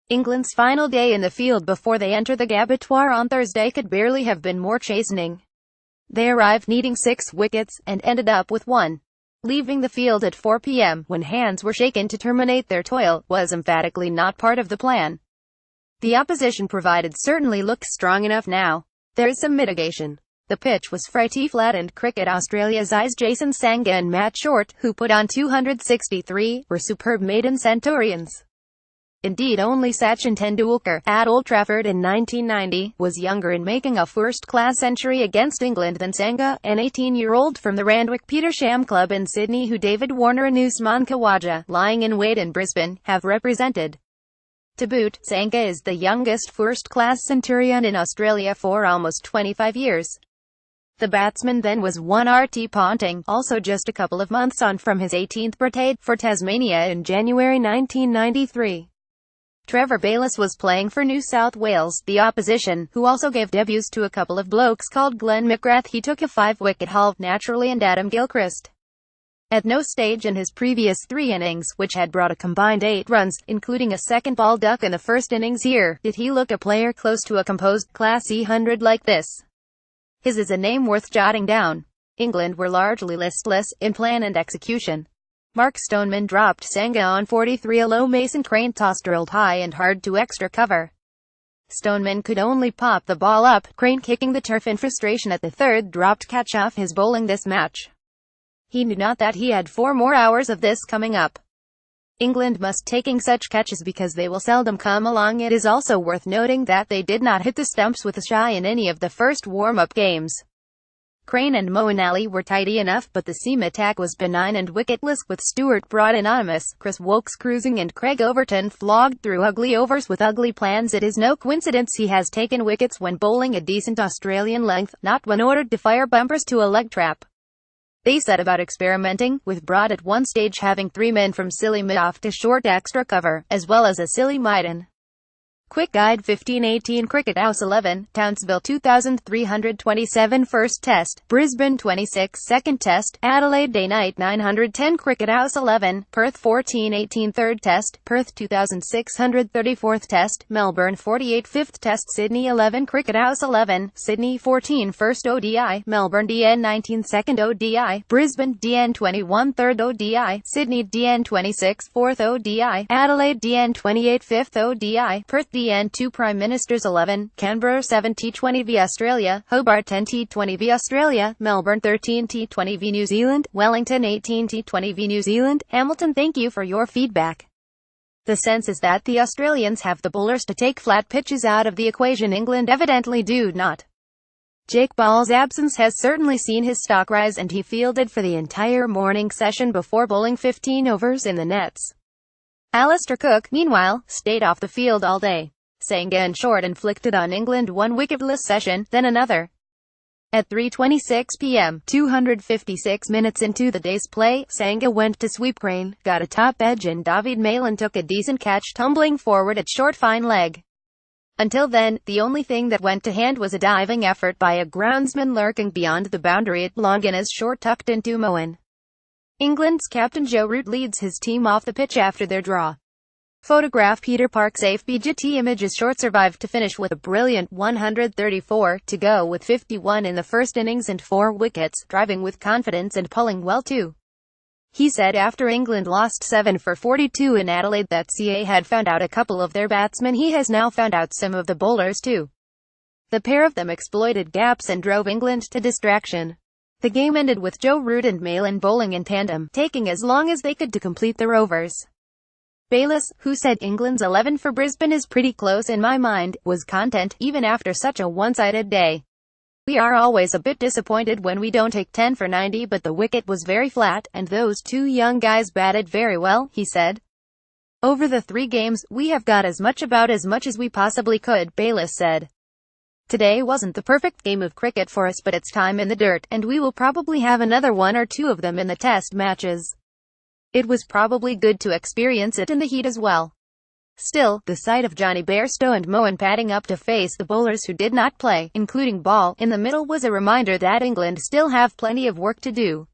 England's final day in the field before they enter the Gabbatoir on Thursday could barely have been more chastening. They arrived needing 6 wickets, and ended up with 1. Leaving the field at 4 p.m., when hands were shaken to terminate their toil, was emphatically not part of the plan. The opposition provided certainly looked strong enough now. There is some mitigation. The pitch was frighty flattened cricket. Australia's Jason Sangha and Matt Short, who put on 263, were superb maiden centurions. Indeed, only Sachin Tendulkar, at Old Trafford in 1990, was younger in making a first-class century against England than Sangha, an 18-year-old from the Randwick Petersham club in Sydney who David Warner and Usman Khawaja, lying in wait in Brisbane, have represented. To boot, Sangha is the youngest first-class centurion in Australia for almost 25 years. The batsman then was one RT Ponting, also just a couple of months on from his 18th birthday, for Tasmania in January 1993. Trevor Bayliss was playing for New South Wales, the opposition, who also gave debuts to a couple of blokes called Glenn McGrath. He took a 5-wicket haul, naturally, and Adam Gilchrist. At no stage in his previous 3 innings, which had brought a combined 8 runs, including a second ball duck in the first innings here, did he look a player close to a composed, classy 100 like this. His is a name worth jotting down. England were largely listless in plan and execution. Mark Stoneman dropped Sangha on 43. A low Mason Crane toss drilled high and hard to extra cover. Stoneman could only pop the ball up, Crane kicking the turf in frustration at the third dropped catch off his bowling this match. He knew not that he had 4 more hours of this coming up. England must taking such catches because they will seldom come along. It is also worth noting that they did not hit the stumps with a shy in any of the first warm-up games. Crane and Moeen Ali were tidy enough, but the seam attack was benign and wicketless, with Stewart Broad anonymous, Chris Wokes cruising and Craig Overton flogged through ugly overs with ugly plans. It is no coincidence he has taken wickets when bowling a decent Australian length, not when ordered to fire bumpers to a leg trap. They set about experimenting, with Broad at one stage having 3 men from silly mid off to short extra cover, as well as a silly maiden. Quick Guide 1518 Cricket House 11, Townsville 2327 First Test, Brisbane 26 Second Test, Adelaide Day-Night 910 Cricket House 11, Perth 1418 Third Test, Perth 2630 Fourth Test, Melbourne 48 Fifth Test, Sydney 11 Cricket House 11, Sydney 14 First ODI, Melbourne DN 19 Second ODI, Brisbane DN 21 Third ODI, Sydney DN 26 Fourth ODI, Adelaide DN 28 Fifth ODI, Perth DN 2 Prime Ministers 11, Canberra 7 T20 v Australia, Hobart 10 T20 v Australia, Melbourne 13 T20 v New Zealand, Wellington 18 T20 v New Zealand, Hamilton. Thank you for your feedback. The sense is that the Australians have the bowlers to take flat pitches out of the equation. England evidently do not. Jake Ball's absence has certainly seen his stock rise, and he fielded for the entire morning session before bowling 15 overs in the nets. Alistair Cook, meanwhile, stayed off the field all day. Sangha and Short inflicted on England 1 wicketless session, then another. At 3:26 p.m., 256 minutes into the day's play, Sangha went to sweep Crane, got a top edge, and David Malan took a decent catch, tumbling forward at short fine leg. Until then, the only thing that went to hand was a diving effort by a groundsman lurking beyond the boundary at long as Short tucked into Moeen. England's captain Joe Root leads his team off the pitch after their draw. Photograph Peter Park's AFBGT images. Short survived to finish with a brilliant 134 to go with 51 in the first innings and 4 wickets, driving with confidence and pulling well too. He said after England lost 7 for 42 in Adelaide that CA had found out a couple of their batsmen. He has now found out some of the bowlers too. The pair of them exploited gaps and drove England to distraction. The game ended with Joe Root and Malan bowling in tandem, taking as long as they could to complete their overs. Bayliss, who said England's 11 for Brisbane is pretty close in my mind, was content, even after such a one-sided day. We are always a bit disappointed when we don't take 10 for 90, but the wicket was very flat, and those 2 young guys batted very well, he said. Over the 3 games, we have got as much as we possibly could, Bayliss said. Today wasn't the perfect game of cricket for us, but it's time in the dirt, and we will probably have another 1 or 2 of them in the test matches. It was probably good to experience it in the heat as well. Still, the sight of Johnny Bairstow and Moeen padding up to face the bowlers who did not play, including Ball, in the middle was a reminder that England still have plenty of work to do.